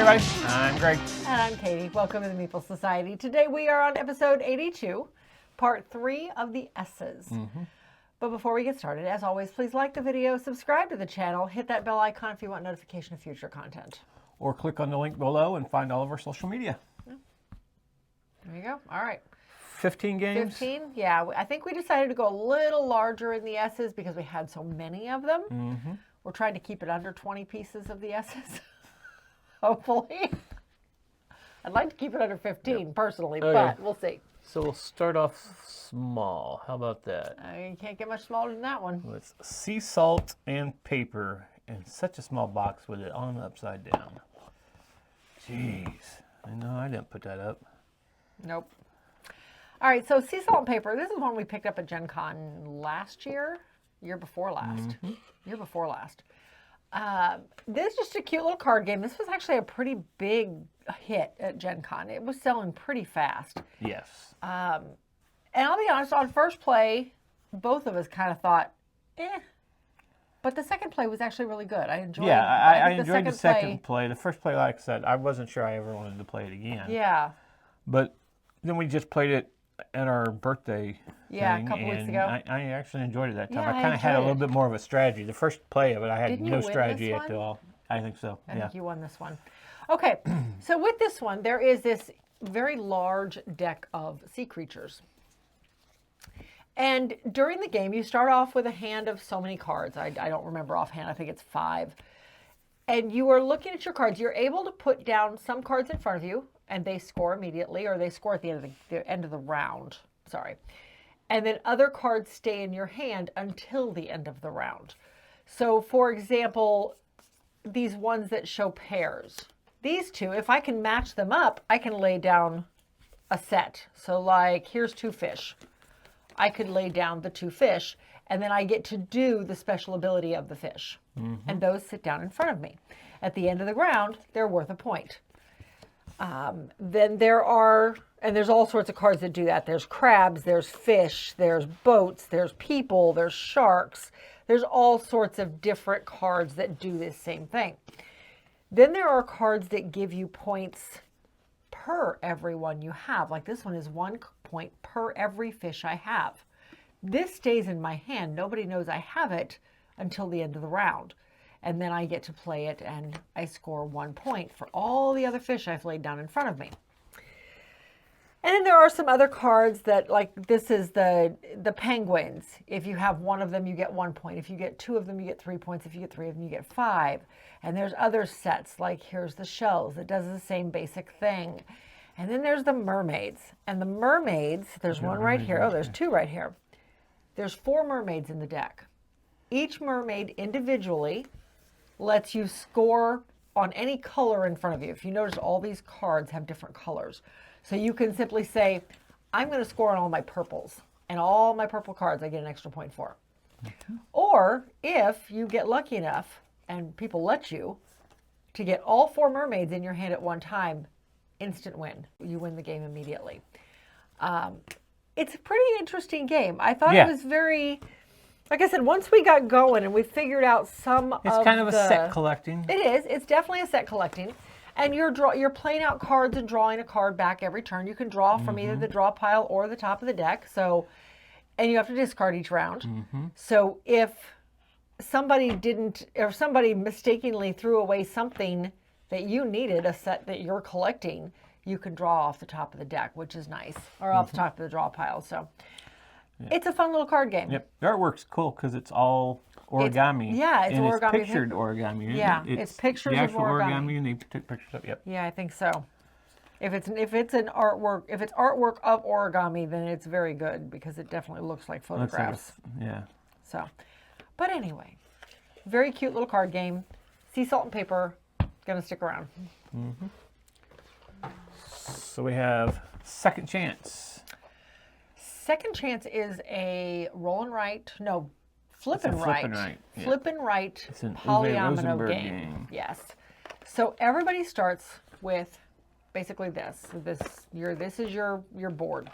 everybody. I'm Greg. And I'm Katie. Welcome to the Meeple Society. Today we are on episode 82, part 3 of the S's. But before we get started, as always, please like the video, subscribe to the channel, hit that bell icon if you want notification of future content. Or click on the link below and find all of our social media. There you go. All right. 15 games? 15? Yeah, I think we decided to go a little larger in the S's because we had so many of them. We're trying to keep it under 20 pieces of the S's, hopefully. I'd like to keep it under 15 personally, but we'll see. So we'll start off small. How about that? You can't get much smaller than that one. With sea salt and paper in such a small box with it on upside down. Jeez. I know I didn't put that up. Nope. All right, so sea salt and paper. This is one we picked up at Gen Con last year. Year before last. Year before last. This is just a cute little card game. This was actually a pretty big hit at Gen Con. It was selling pretty fast. Yes. And I'll be honest, on first play, both of us kind of thought, eh. But the second play was actually really good. I enjoyed I enjoyed the second play. The first play, like I said, I wasn't sure I ever wanted to play it again. Yeah. But then we just played it at our birthday thing, a couple weeks ago. I actually enjoyed it that time. Yeah, I kind of had a little bit more of a strategy. The first play of it, I had Didn't no you win strategy this at one? all. I think so. I think you won this one. Okay, so with this one, there is this very large deck of sea creatures. And during the game, you start off with a hand of so many cards. I don't remember offhand. I think it's 5. And you are looking at your cards. You're able to put down some cards in front of you, and they score immediately, or they score at the end of the round. Sorry. And then other cards stay in your hand until the end of the round. So, for example, these ones that show pairs. These two, if I can match them up, I can lay down a set. So, like, here's 2 fish. I could lay down the 2 fish, and then I get to do the special ability of the fish. And those sit down in front of me. At the end of the round, they're worth a point. Then there's all sorts of cards that do that. There's crabs, there's fish, there's boats, there's people, there's sharks. There's all sorts of different cards that do this same thing. Then there are cards that give you points per every one you have. Like this one is 1 point per every fish I have. This stays in my hand. Nobody knows I have it until the end of the round. And then I get to play it and I score 1 point for all the other fish I've laid down in front of me. And then there are some other cards that, like this is the penguins. If you have 1 of them, you get 1 point. If you get 2 of them, you get 3 points. If you get 3 of them, you get 5. And there's other sets, like here's the shells. It does the same basic thing. And then there's the mermaids. And the mermaids, there's one right here. Oh, there's 2 right here. There's 4 mermaids in the deck. Each mermaid individually lets you score on any color in front of you. If you notice, all these cards have different colors. So you can simply say, I'm going to score on all my purples. And all my purple cards I get an extra point for. Or if you get lucky enough, and people let you, to get all 4 mermaids in your hand at one time, instant win. You win the game immediately. It's a pretty interesting game. I thought it was very... Like I said, once we got going and we figured out It's kind of a set collecting. It is. It's definitely a set collecting. And you're playing out cards and drawing a card back every turn. You can draw from either the draw pile or the top of the deck. So, and you have to discard each round. So if somebody mistakenly threw away something that you needed, a set that you're collecting, you can draw off the top of the deck, which is nice, or off the top of the draw pile. So. It's a fun little card game. Yep. The artwork's cool because it's all origami. It's and origami. It's pictured origami. Yeah, it's pictures the of actual origami. and they took pictures of it. Yep. Yeah, I think so. If it's artwork of origami, then it's very good because it definitely looks like photographs. So, but anyway, very cute little card game. Sea salt and paper, gonna stick around. So we have Second Chance. Second Chance is a roll and write, no, flip and write. Yeah. Flip and write It's an polyomino game. Yes. So everybody starts with basically this. This is your board.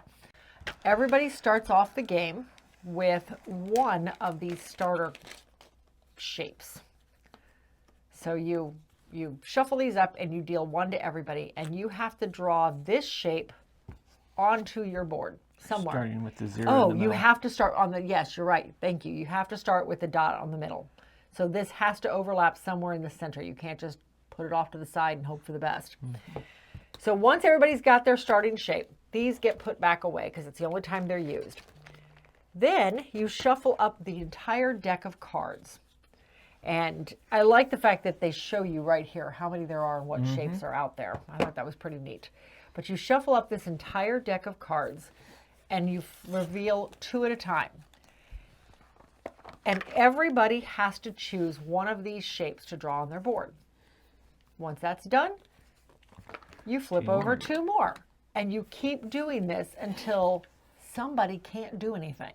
Everybody starts off the game with one of these starter shapes. So you you shuffle these up and you deal 1 to everybody, and you have to draw this shape onto your board somewhere. Starting with the 0 in Oh, the you middle. have to start on the, yes, you're right. Thank you. You have to start with the dot on the middle. So this has to overlap somewhere in the center. You can't just put it off to the side and hope for the best. So once everybody's got their starting shape, these get put back away because it's the only time they're used. Then you shuffle up the entire deck of cards. And I like the fact that they show you right here how many there are and what shapes are out there. I thought that was pretty neat. But you shuffle up this entire deck of cards and you reveal 2 at a time. And everybody has to choose one of these shapes to draw on their board. Once that's done, you flip over 2 more. And you keep doing this until somebody can't do anything.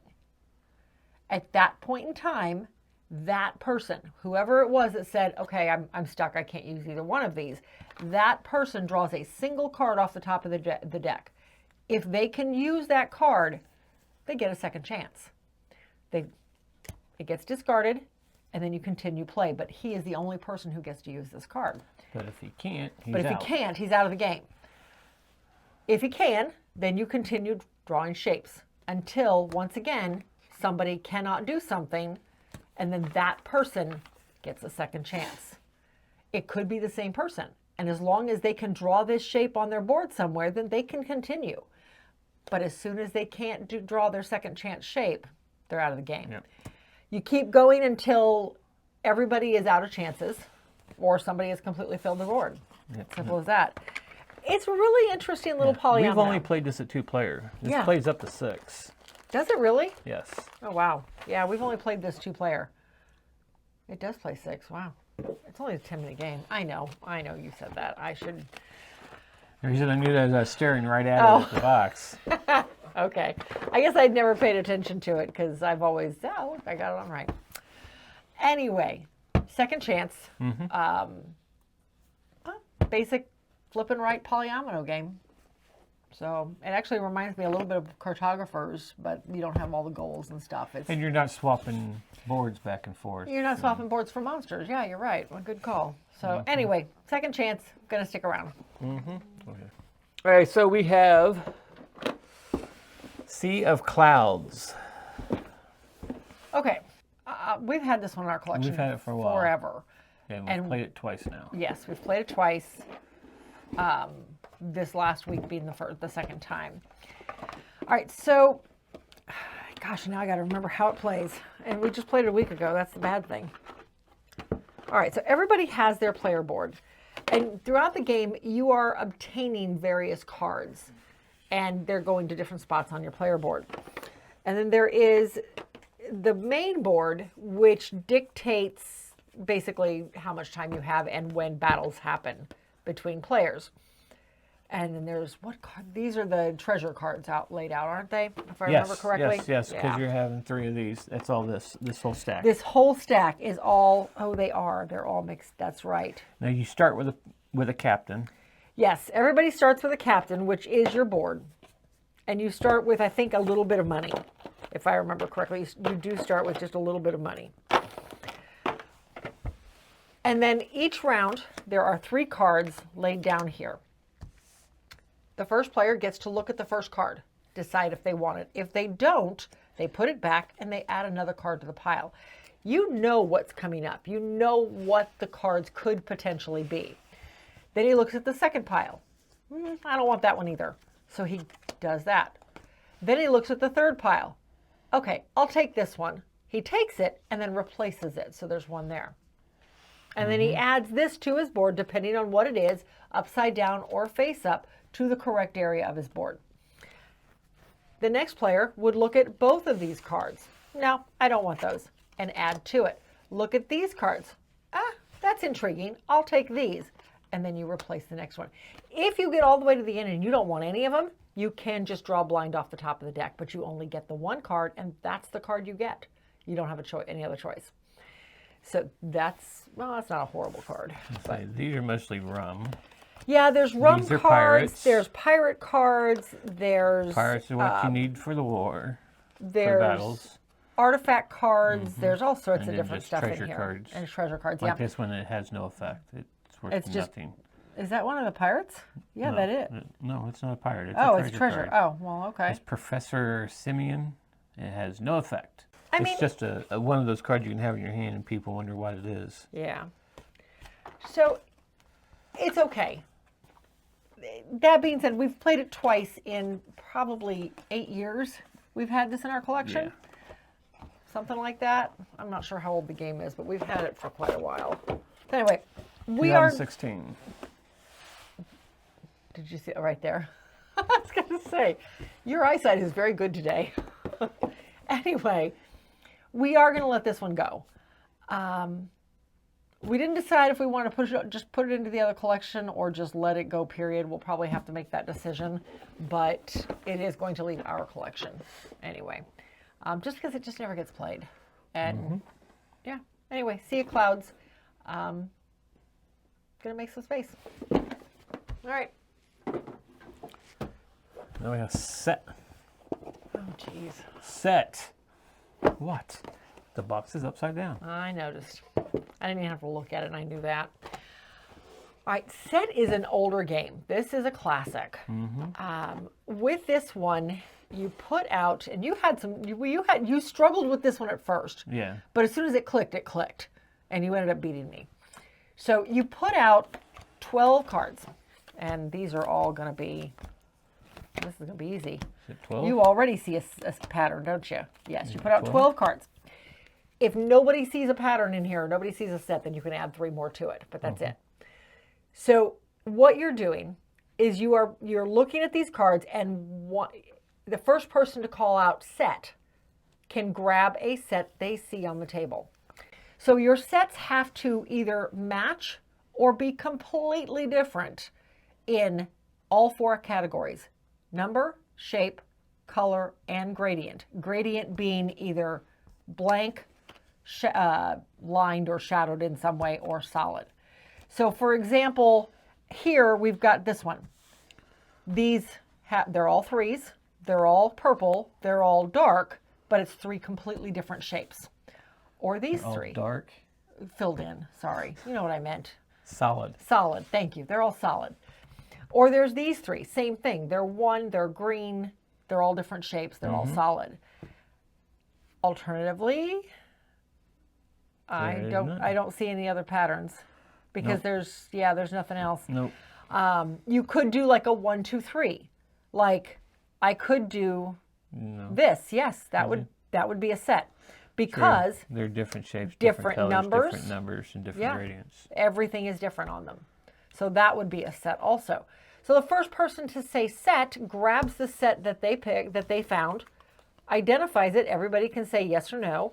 At that point in time, that person, whoever it was that said, okay, I'm stuck, I can't use either one of these, that person draws a single card off the top of the deck. If they can use that card, they get a second chance. It gets discarded, and then you continue play. But he is the only person who gets to use this card. But if he can't, he's But if out. he can't, he's out of the game. If he can, then you continue drawing shapes until, once again, somebody cannot do something, and then that person gets a second chance. It could be the same person. And as long as they can draw this shape on their board somewhere, then they can continue. But as soon as they can't draw their second chance shape, they're out of the game. Yep. You keep going until everybody is out of chances or somebody has completely filled the board. Yep. Simple as that. It's a really interesting little polyomino. We've only played this at 2-player. This Yeah. plays up to 6. Does it really? Yes. Oh, wow. Yeah, we've only played this 2-player. It does play 6. Wow. It's only a 10-minute game. I know you said that. I should. The reason I knew that is I was staring right at it at the box. Okay. I guess I'd never paid attention to it because I've always, oh, look, I got it on right. Anyway, second chance. Basic flip and right polyomino game. So it actually reminds me a little bit of cartographers, but you don't have all the goals and stuff. And you're not swapping boards back and forth. You're not swapping boards for monsters. Yeah, you're right. Well, good call. So anyway, second chance, gonna stick around. Okay. All right, so we have Sea of Clouds. Okay, we've had this one in our collection. We've had it for a while. Forever. And we've played it twice now. Yes, we've played it twice. This last week being the second time. All right, so, gosh, now I got to remember how it plays. And we just played it a week ago. That's the bad thing. All right, so everybody has their player board. And throughout the game, you are obtaining various cards. And they're going to different spots on your player board. And then there is the main board, which dictates basically how much time you have and when battles happen between players. And then there's what card? These are the treasure cards laid out, aren't they? If I remember correctly. Yes, because you're having 3 of these. That's all this whole stack. This whole stack is all, they are. They're all mixed. That's right. Now you start with a captain. Yes, everybody starts with a captain, which is your board. And you start with, I think, a little bit of money. If I remember correctly, you do start with just a little bit of money. And then each round, there are 3 cards laid down here. The first player gets to look at the first card, decide if they want it. If they don't, they put it back and they add another card to the pile. You know what's coming up. You know what the cards could potentially be. Then he looks at the second pile. I don't want that one either. So he does that. Then he looks at the third pile. Okay, I'll take this one. He takes it and then replaces it. So there's one there. And then he adds this to his board, depending on what it is, upside down or face up, to the correct area of his board. The next player would look at both of these cards. No, I don't want those. And add to it. Look at these cards. That's intriguing. I'll take these. And then you replace the next one. If you get all the way to the end and you don't want any of them, you can just draw blind off the top of the deck, but you only get the one card, and that's the card you get. You don't have any other choice. So that's not a horrible card. But these are mostly rum. Yeah, there's rum These are cards, pirates. there's pirate cards, there's... Pirates are what you need for the war, there's for battles. Artifact cards, there's all sorts And of then different just stuff in treasure here. cards. And treasure cards, Like yeah. this one, it has no effect. It's It's worth It's just- nothing. Is that one of the pirates? Yeah, No, that is. No, it's not a pirate. It's Oh, a it's treasure. card. Oh, well, okay. It's Professor Simeon. It has no effect. I It's mean- just a one of those cards you can have in your hand and people wonder what it is. Yeah. So, it's okay. That being said, we've played it twice in probably 8 years. We've had this in our collection. Something like that. I'm not sure how old the game is, but we've had it for quite a while. So anyway, we are... 2016. Did you see it right there? I was going to say, your eyesight is very good today. Anyway, we are going to let this one go. We didn't decide if we want to just put it into the other collection or just let it go, period. We'll probably have to make that decision, but it is going to leave our collection anyway, just because it just never gets played. And yeah, anyway, Sea of Clouds. Gonna make some space. All right. Now we have set. Oh, jeez. Set. What? The box is upside down. I noticed. I didn't even have to look at it, and I knew that. All right, Set is an older game. This is a classic. With this one, you put out, and you had some. You struggled with this one at first. Yeah. But as soon as it clicked, and you ended up beating me. So you put out 12 cards, and these are all going to be. This is going to be easy. Is it 12? You already see a pattern, don't you? Yes, you put out 12 cards. If nobody sees a pattern in here, nobody sees a set, then you can add 3 more to it, but that's it. So what you're doing is you're looking at these cards, and the first person to call out set can grab a set they see on the table. So your sets have to either match or be completely different in all 4 categories: number, shape, color, and gradient. Gradient being either blank, lined or shadowed in some way, or solid. So for example, here we've got this one. These they're all 3s, they're all purple, they're all dark, but it's 3 completely different shapes. Or these all 3. dark. Filled in, sorry. You know what I meant. Solid. Solid, thank you. They're all solid. Or there's these 3, same thing. They're they're green, they're all different shapes, they're all solid. Alternatively, I don't see any other patterns because there's nothing else. Nope. You could do like a 1, 2, 3. Like I could do this. Yes, that would be a set because they're different shapes, different colors, numbers. different numbers, and different gradients. Everything is different on them. So that would be a set also. So the first person to say set grabs the set that they found, identifies it. Everybody can say yes or no,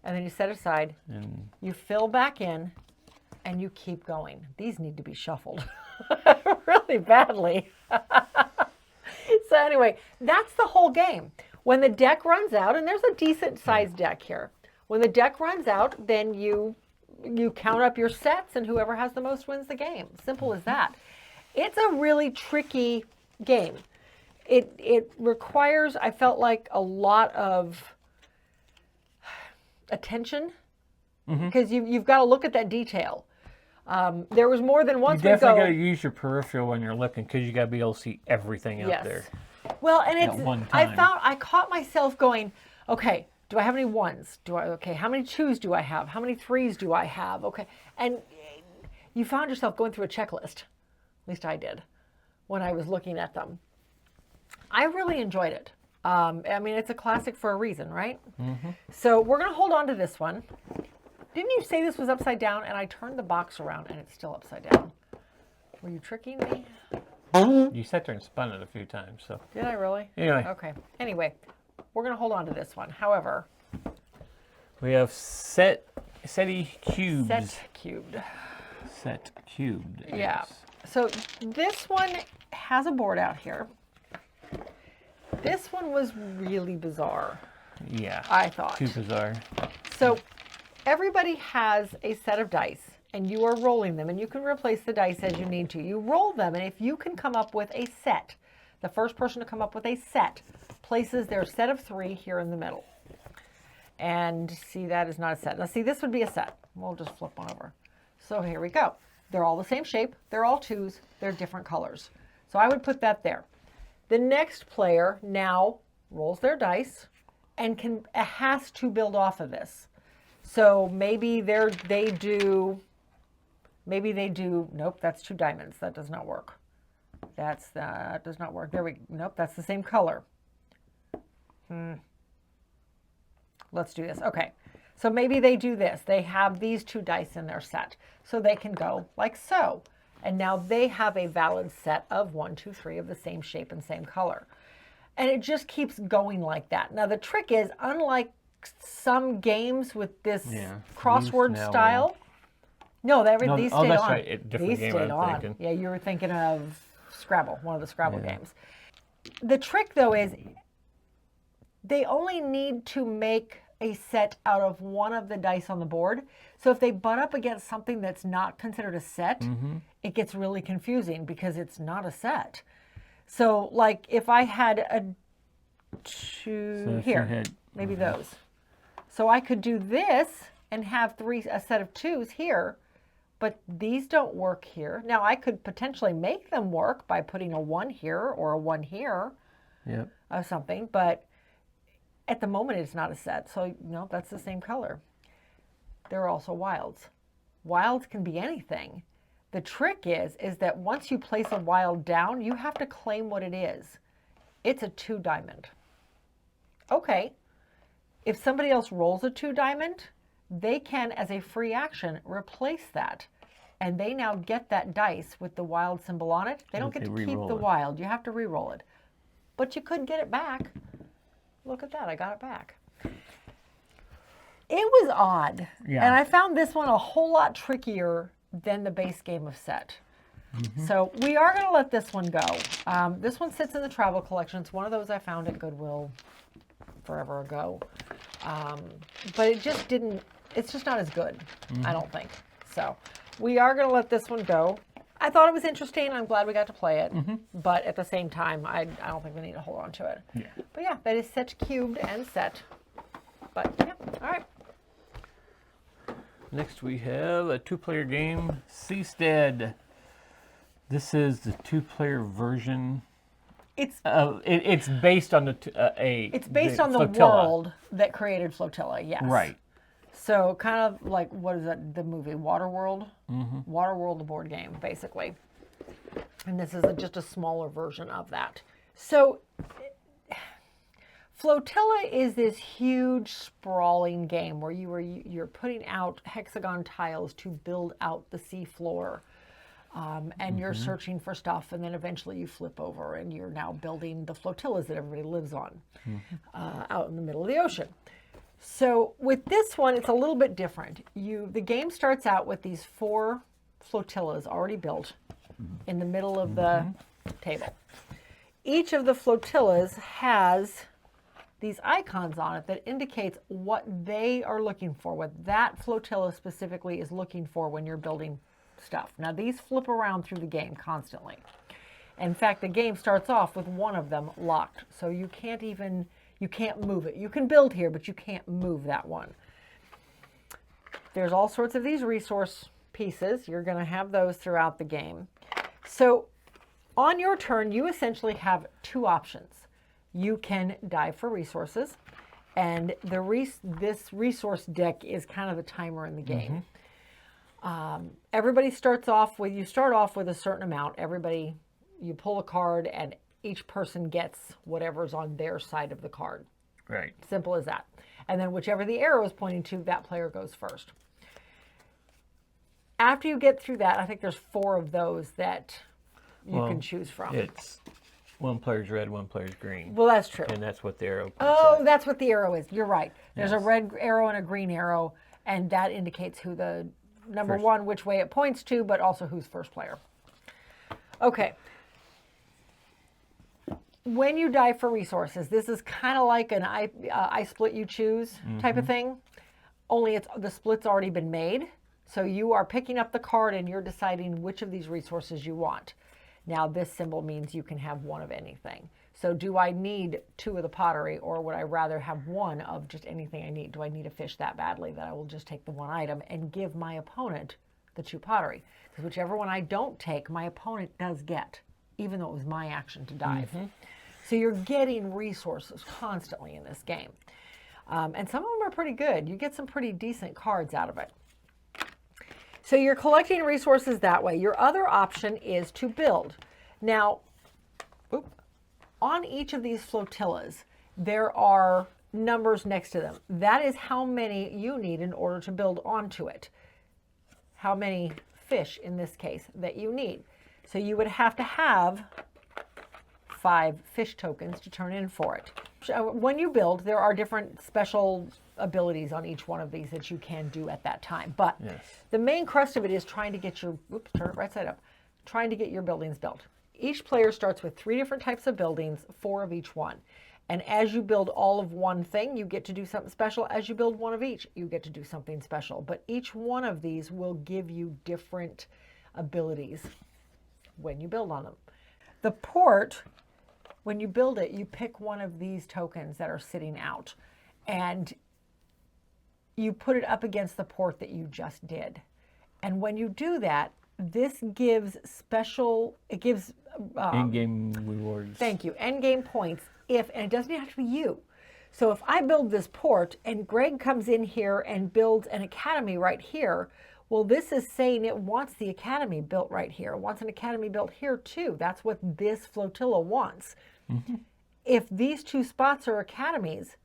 and then you set aside. And you fill back in, and you keep going. These need to be shuffled really badly. So anyway, that's the whole game. When the deck runs out, and there's a decent sized deck here. When the deck runs out, then you count up your sets, and whoever has the most wins the game. Simple as that. It's a really tricky game. It requires, I felt like, a lot of attention because you've got to look at that detail. There was more than once You definitely got to use your peripheral when you're looking because you got to be able to see everything out there. Well, and at one time. I caught myself going, okay, do I have any 1s? Okay, how many 2s do I have? How many 3s do I have? Okay, and you found yourself going through a checklist. At least I did when I was looking at them. I really enjoyed it. I mean, it's a classic for a reason, right? So we're going to hold on to this one. Didn't you say this was upside down? And I turned the box around and it's still upside down. Were you tricking me? You sat there and spun it a few times. So. Did I really? Anyway. Okay. Anyway, we're going to hold on to this one. However, we have SETI cubes. Set cubed. Set cubed. Yeah. Yes. So this one has a board out here. This one was really bizarre. Yeah. I thought. Too bizarre. So everybody has a set of dice, and you are rolling them, and you can replace the dice as you need to. You roll them, and if you can come up with a set, the first person to come up with a set places their set of 3 here in the middle. And see, that is not a set. Now see, this would be a set. We'll just flip one over. So here we go. They're all the same shape. They're all 2s. They're different colors. So I would put that there. The next player now rolls their dice and has to build off of this. So maybe they do, nope, that's 2 diamonds. That does not work. That does not work. Nope, that's the same color. Let's do this. Okay. So maybe they do this. They have these 2 dice in their set. So they can go like so. And now they have a valid set of 1, 2, 3 of the same shape and same color. And it just keeps going like that. Now the trick is, unlike some games with this crossword style, these stayed on. Right. These stayed on. Thinking. Yeah, you were thinking of Scrabble, one of the Scrabble games. The trick though is they only need to make a set out of one of the dice on the board. So if they butt up against something that's not considered a set, it gets really confusing because it's not a set. So like if I had a 2 here, maybe those. So I could do this and have a set of 2s here, but these don't work here. Now I could potentially make them work by putting a 1 here or a 1 here of something, but at the moment it's not a set. So no, that's the same color. There are also wilds. Wilds can be anything. The trick is that once you place a wild down, you have to claim what it is. It's a 2 diamond. Okay. If somebody else rolls a 2 diamond, they can, as a free action, replace that. And they now get that dice with the wild symbol on it. They don't get to keep the wild. You have to re-roll it. But you could get it back. Look at that. I got it back. It was odd. Yeah. And I found this one a whole lot trickier than the base game of set. So we are going to let this one go. This one sits in the travel collection. It's one of those I found at Goodwill forever ago. But it's just not as good, I don't think. So we are going to let this one go. I thought it was interesting. I'm glad we got to play it. But at the same time, I don't think we need to hold on to it. Yeah. But yeah, that is Set Cubed and Set. But yeah, all right. Next we have a 2-player game, Seastead. This is the 2-player version. It's based on the world that created Flotilla. Yes. Right. So kind of like, what is that? The movie Waterworld. Waterworld, the board game, basically. And this is just a smaller version of that. So Flotilla is this huge sprawling game where you're putting out hexagon tiles to build out the sea floor. And you're searching for stuff, and then eventually you flip over and you're now building the flotillas that everybody lives on out in the middle of the ocean. So with this one, it's a little bit different. The game starts out with these 4 flotillas already built in the middle of the table. Each of the flotillas has these icons on it that indicates what they are looking for, what that flotilla specifically is looking for when you're building stuff. Now these flip around through the game constantly. In fact, the game starts off with one of them locked, so you can't move it. You can build here, but you can't move that one. There's all sorts of these resource pieces. You're going to have those throughout the game. So on your turn, you essentially have 2 options. You can dive for resources, and this resource deck is kind of the timer in the game. Everybody starts off with, a certain amount. You pull a card, and each person gets whatever's on their side of the card. Right. Simple as that. And then whichever the arrow is pointing to, that player goes first. After you get through that, I think there's 4 of those that you can choose from. It's one player's red, one player's green. Well, that's true. And that's what the arrow that's what the arrow is. You're right. There's a red arrow and a green arrow, and that indicates who the number 1, which way it points to, but also who's first player. Okay. When you dive for resources, this is kind of like an I split you choose type of thing, only the split's already been made. So you are picking up the card and you're deciding which of these resources you want. Now this symbol means you can have 1 of anything. So do I need 2 of the pottery, or would I rather have 1 of just anything I need? Do I need a fish that badly that I will just take the 1 item and give my opponent the 2 pottery. Because whichever one I don't take, my opponent does get, even though it was my action to dive. So you're getting resources constantly in this game. And some of them are pretty good. You get some pretty decent cards out of it. So you're collecting resources that way. Your other option is to build. Now, on each of these flotillas, there are numbers next to them. That is how many you need in order to build onto it. How many fish, in this case, that you need. So you would have to have 5 fish tokens to turn in for it. When you build, there are different special abilities on each one of these that you can do at that time. But the main crust of it is trying to get your, turn it right side up, trying to get your buildings built. Each player starts with 3 different types of buildings, 4 of each one. And as you build all of one thing, you get to do something special. As you build one of each, you get to do something special. But each one of these will give you different abilities when you build on them. The port, when you build it, you pick one of these tokens that are sitting out. And you put it up against the port that you just did. And when you do that, this gives special, it gives in-game rewards. Thank you. End-game points if, and it doesn't have to be you. So if I build this port and Greg comes in here and builds an academy right here, well, this is saying it wants the academy built right here. It wants an academy built here too. That's what this flotilla wants. If these 2 spots are academies,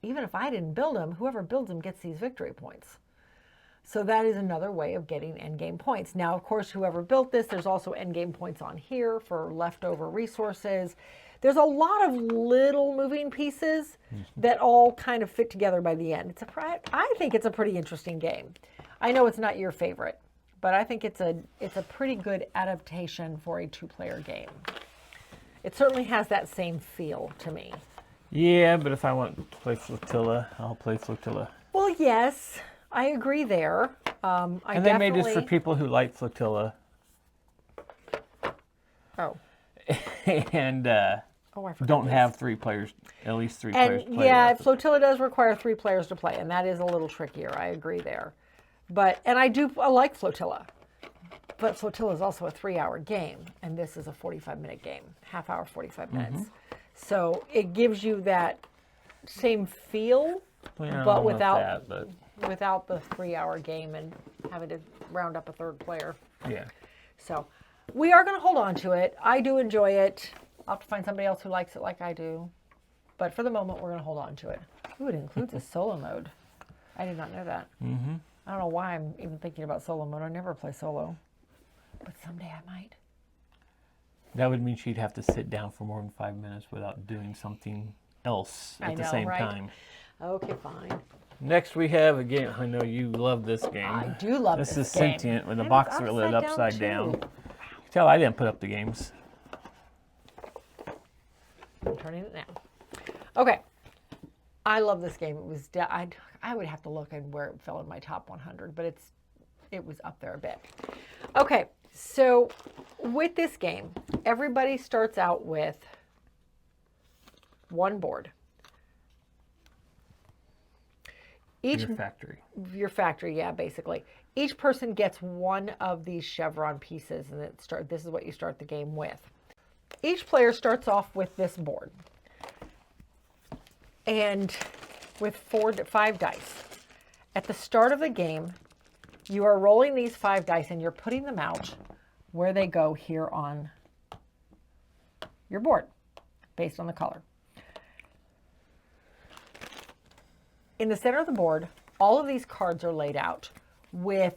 even if I didn't build them, whoever builds them gets these victory points. So that is another way of getting endgame points. Now, of course, whoever built this, there's also endgame points on here for leftover resources. There's a lot of little moving pieces that all kind of fit together by the end. I think it's a pretty interesting game. I know it's not your favorite, but I think it's a pretty good adaptation for a 2-player game. It certainly has that same feel to me. Yeah, but if I want to play Flotilla, I'll play Flotilla. Well, yes, I agree there. And they made this for people who like Flotilla. Oh. And I don't have 3 players, at least 3 players to play. Yeah, Flotilla does require 3 players to play, and that is a little trickier. I agree there. And I like Flotilla. But Flotilla is also a 3-hour game, and this is a 45-minute game, half hour, 45 minutes. So it gives you that same feel, but without the 3-hour game and having to round up a 3rd player. Yeah. So we are going to hold on to it. I do enjoy it. I'll have to find somebody else who likes it like I do. But for the moment, we're going to hold on to it. Ooh, it includes a solo mode. I did not know that. I don't know why I'm even thinking about solo mode. I never play solo. But someday I might. That would mean she'd have to sit down for more than 5 minutes without doing something else at the same time. Okay, fine. Next we have a game. I know you love this game. I do love this game. This is Sentient, where the box are lit upside down. You can tell I didn't put up the games. I'm turning it now. Okay. I love this game. It was I would have to look at where it fell in my top 100, but it was up there a bit. Okay, so with this game, everybody starts out with 1 board. Your factory. Your factory, yeah, basically. Each person gets 1 of these chevron pieces, and this is what you start the game with. Each player starts off with this board, and with 5 dice. At the start of the game, you are rolling these 5 dice, and you're putting them out where they go here on your board, based on the color. In the center of the board, all of these cards are laid out with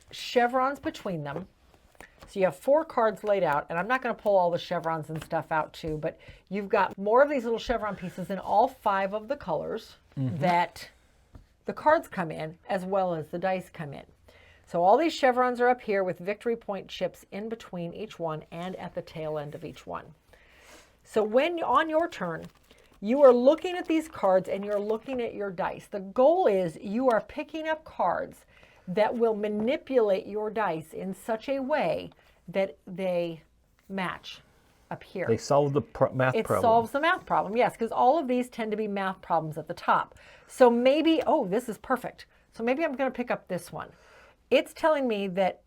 chevrons between them. So you have 4 cards laid out, and I'm not going to pull all the chevrons and stuff out too, but you've got more of these little chevron pieces in all 5 of the colors that the cards come in, as well as the dice come in. So all these chevrons are up here with victory point chips in between each one and at the tail end of each one. So when on your turn, you are looking at these cards and you're looking at your dice. The goal is you are picking up cards that will manipulate your dice in such a way that they match up here. They solve the math problem. It solves the math problem, yes, because all of these tend to be math problems at the top. So maybe, oh, this is perfect. So maybe I'm going to pick up this one. It's telling me that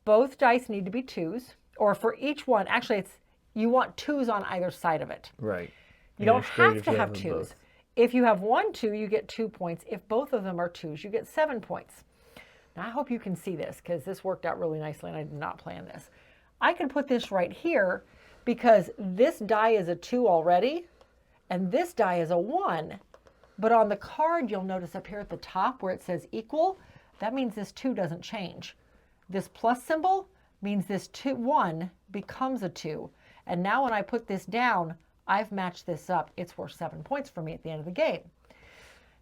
both dice need to be 2s, or for each one, actually you want 2s on either side of it. Right. You don't have to have 2s. If you have 1 2, you get 2 points. If both of them are 2s, you get 7 points. Now I hope you can see this because this worked out really nicely and I did not plan this. I can put this right here because this die is a 2 already and this die is a 1. But on the card, you'll notice up here at the top where it says equal, that means this 2 doesn't change. This plus symbol means this 1 becomes a 2. And now when I put this down, I've matched this up. It's worth 7 points for me at the end of the game.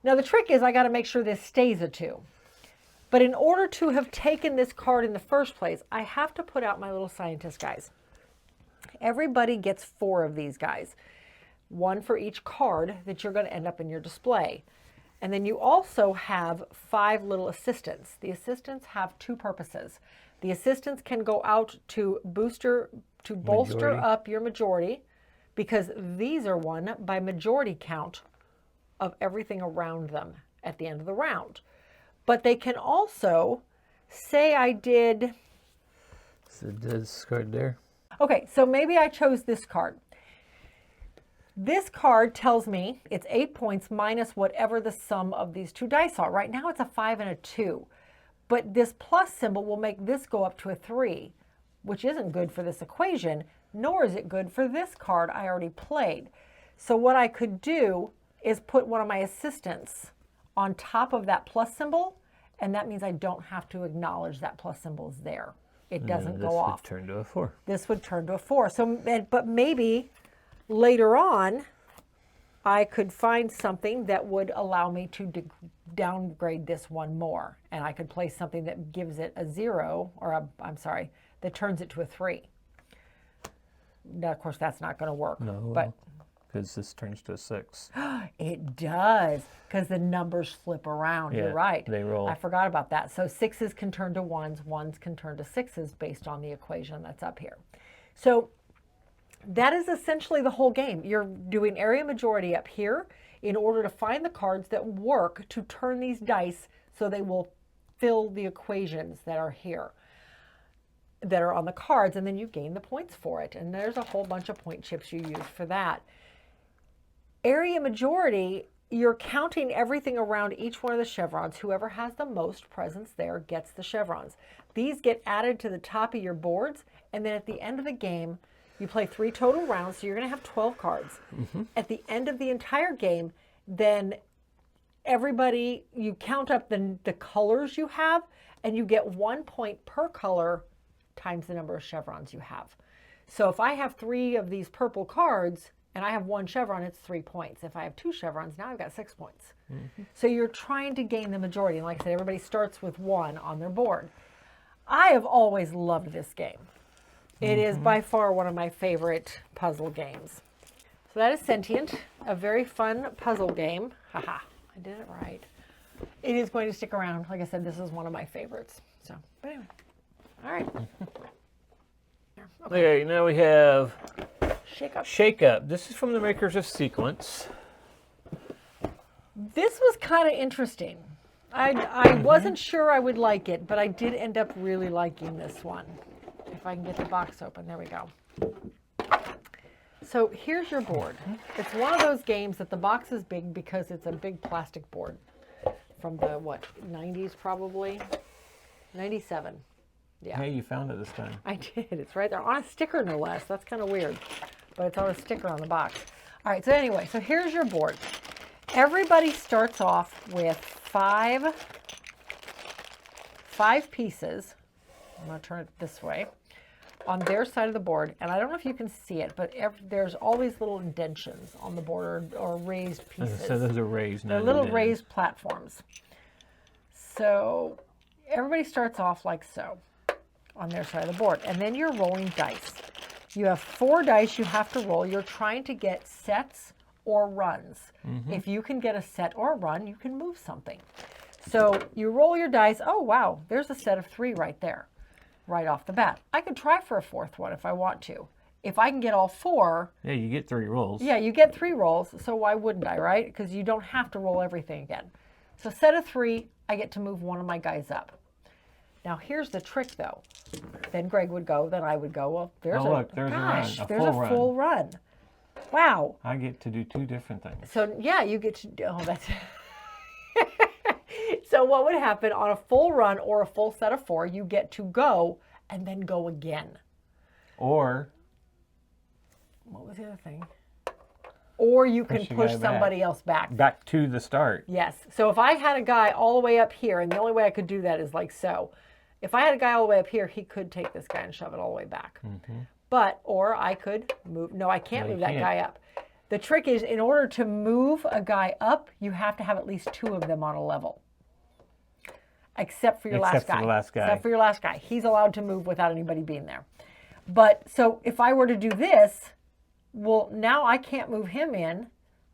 Now the trick is I got to make sure this stays a 2. But in order to have taken this card in the first place, I have to put out my little scientist guys. Everybody gets 4 of these guys. 1 for each card that you're going to end up in your display. And then you also have 5 little assistants. The assistants have 2 purposes. The assistants can go out to bolster up your majority, because these are won by majority count of everything around them at the end of the round. But they can also say I did... So this card there? Okay, so maybe I chose this card. This card tells me it's 8 points minus whatever the sum of these 2 dice are. Right now it's a 5 and a 2. But this plus symbol will make this go up to a 3, which isn't good for this equation, nor is it good for this card I already played. So what I could do is put one of my assistants on top of that plus symbol, and that means I don't have to acknowledge that plus symbol is there. It doesn't go off. This would turn to a 4. This would turn to a 4. So, but maybe later on, I could find something that would allow me to downgrade this one more. And I could place something that gives it a 0, or that turns it to a 3. Now, of course, that's not going to work. No, but because this turns to a 6. It does, because the numbers flip around. Yeah, you're right. they roll. I forgot about that. So 6s can turn to 1s, 1s can turn to 6s based on the equation that's up here. So that is essentially the whole game. You're doing area majority up here in order to find the cards that work to turn these dice so they will fill the equations that are here, that are on the cards, and then you gain the points for it. And there's a whole bunch of point chips you use for that. Area majority, you're counting everything around each one of the chevrons. Whoever has the most presence there gets the chevrons. These get added to the top of your boards, and then at the end of the game, you play 3 total rounds, so you're going to have 12 cards. At the end of the entire game, then everybody, you count up the colors you have, and you get 1 point per color times the number of chevrons you have. So if I have 3 of these purple cards and I have 1 chevron, it's 3 points. If I have 2 chevrons, now I've got 6 points. So you're trying to gain the majority. And like I said, everybody starts with 1 on their board. I have always loved this game. It is by far one of my favorite puzzle games. So that is Sentient, a very fun puzzle game. Haha, I did it right. It is going to stick around. Like I said, this is one of my favorites. So, but anyway. All right. Okay, now we have Shake Up. Shake Up. This is from the makers of Sequence. This was kind of interesting. I wasn't sure I would like it, but I did end up really liking this one. If I can get the box open. There we go. So here's your board. It's one of those games that the box is big because it's a big plastic board from the, 90s probably? 97. Yeah. Hey, you found it this time. I did. It's right there on a sticker, no less. That's kind of weird, but it's on a sticker on the box. All right. So anyway, so here's your board. Everybody starts off with five pieces. I'm going to turn it this way on their side of the board. And I don't know if you can see it, but there's all these little indentions on the board or raised pieces. So those are raised. They're little raised platforms. So everybody starts off like so on their side of the board. And then you're rolling dice. You have 4 dice you have to roll. You're trying to get sets or runs. If you can get a set or a run, you can move something. So you roll your dice. Oh, wow, there's a set of 3 right there, right off the bat. I could try for a 4th one if I want to. If I can get all 4. Yeah, you get 3 rolls. Yeah, you get 3 rolls, so why wouldn't I, right? Because you don't have to roll everything again. So set of 3, I get to move one of my guys up. Now here's the trick though. Then Greg would go, then I would go. Well, there's look, there's a full run. Wow. I get to do 2 different things. So yeah, you get to do, oh, that's, so what would happen on a full run or a full set of 4, you get to go and then go again. Or, what was the other thing? Or you can push somebody else back. Back to the start. Yes. So if I had a guy all the way up here, and the only way I could do that is like so. If I had a guy all the way up here, he could take this guy and shove it all the way back. But, or I could move, no, I can't move that guy up. The trick is, in order to move a guy up, you have to have at least 2 of them on a level. Except for your last guy. Except for your last guy. He's allowed to move without anybody being there. But, so if I were to do this, well, now I can't move him in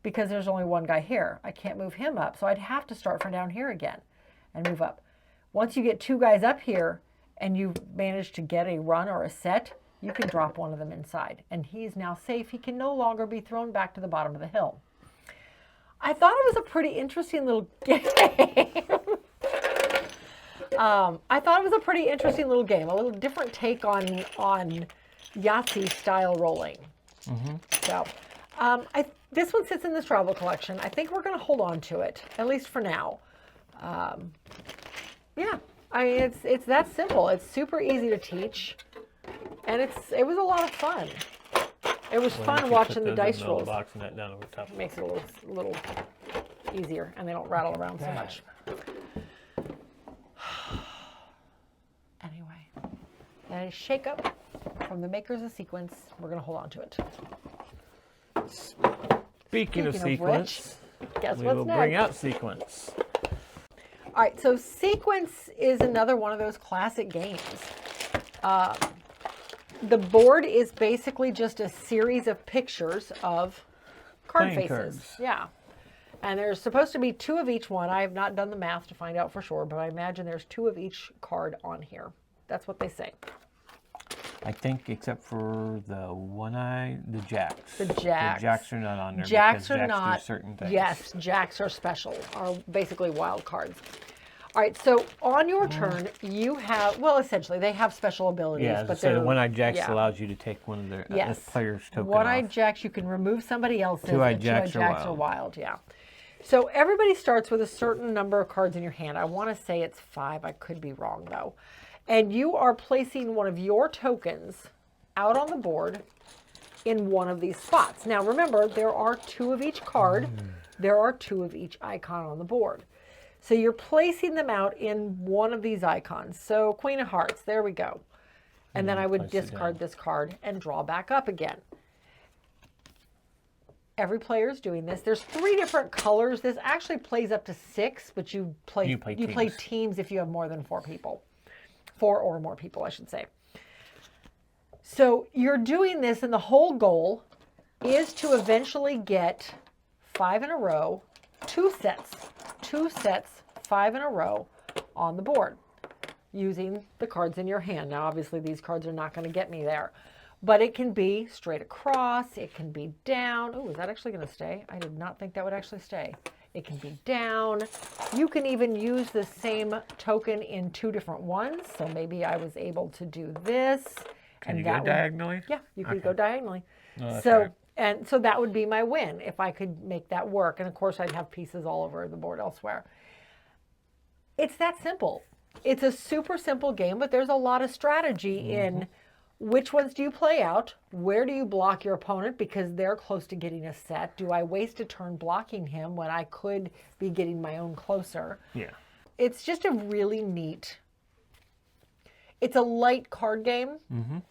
because there's only one guy here. I can't move him up. So I'd have to start from down here again and move up. Once you get 2 guys up here and you manage to get a run or a set, you can drop one of them inside. And he's now safe. He can no longer be thrown back to the bottom of the hill. I thought it was a pretty interesting little game. I thought it was a pretty interesting little game. A little different take on Yahtzee style rolling. So this one sits in this travel collection. I think we're going to hold on to it, at least for now. Yeah, I mean, it's that simple. It's super easy to teach, and it was a lot of fun. It was fun watching the dice rolls. It makes it a little easier, and they don't rattle around so much. Anyway, that is Shake Up from the makers of Sequence. We're going to hold on to it. Speaking of Sequence, guess we what's will next? bring out Sequence. All right, so Sequence is another one of those classic games. The board is basically just a series of pictures of card Playing faces. cards. Yeah. And there's supposed to be 2 of each one. I have not done the math to find out for sure, but I imagine there's 2 of each card on here. That's what they say. I think except for the the jacks. The jacks. The jacks are not on there. Jacks because are jacks not. Do certain things. Yes, jacks are special, are basically wild cards. All right, so on your turn, you have, well, essentially, they have special abilities. Yeah, but so the one-eyed jacks yeah. allows you to take one of their player's token One-eyed off. jacks, you can remove somebody else's. Two-eyed and jacks two-eyed jacks are are wild. Yeah. So everybody starts with a certain number of cards in your hand. I want to say it's 5. I could be wrong, though. And you are placing one of your tokens out on the board in one of these spots. Now, remember, there are 2 of each card. There are 2 of each icon on the board. So you're placing them out in one of these icons. So Queen of Hearts, there we go. And then I would discard this card and draw back up again. Every player is doing this. There's 3 different colors. This actually plays up to 6, but you play teams if you have more than 4 people. 4 or more people, I should say. So you're doing this, and the whole goal is to eventually get 5 in a row, 2 sets, 5 in a row on the board using the cards in your hand. Now, obviously, these cards are not going to get me there, but it can be straight across. It can be down. Oh, is that actually going to stay? I did not think that would actually stay. It can be down. You can even use the same token in 2 different ones. So maybe I was able to do this. Can you go diagonally? Yeah, you could go diagonally. Oh, so, right. and so that would be my win if I could make that work. And of course, I'd have pieces all over the board elsewhere. It's that simple. It's a super simple game, but there's a lot of strategy in which ones do you play out? Where do you block your opponent because they're close to getting a set? Do I waste a turn blocking him when I could be getting my own closer? Yeah. It's just a really neat, it's a light card game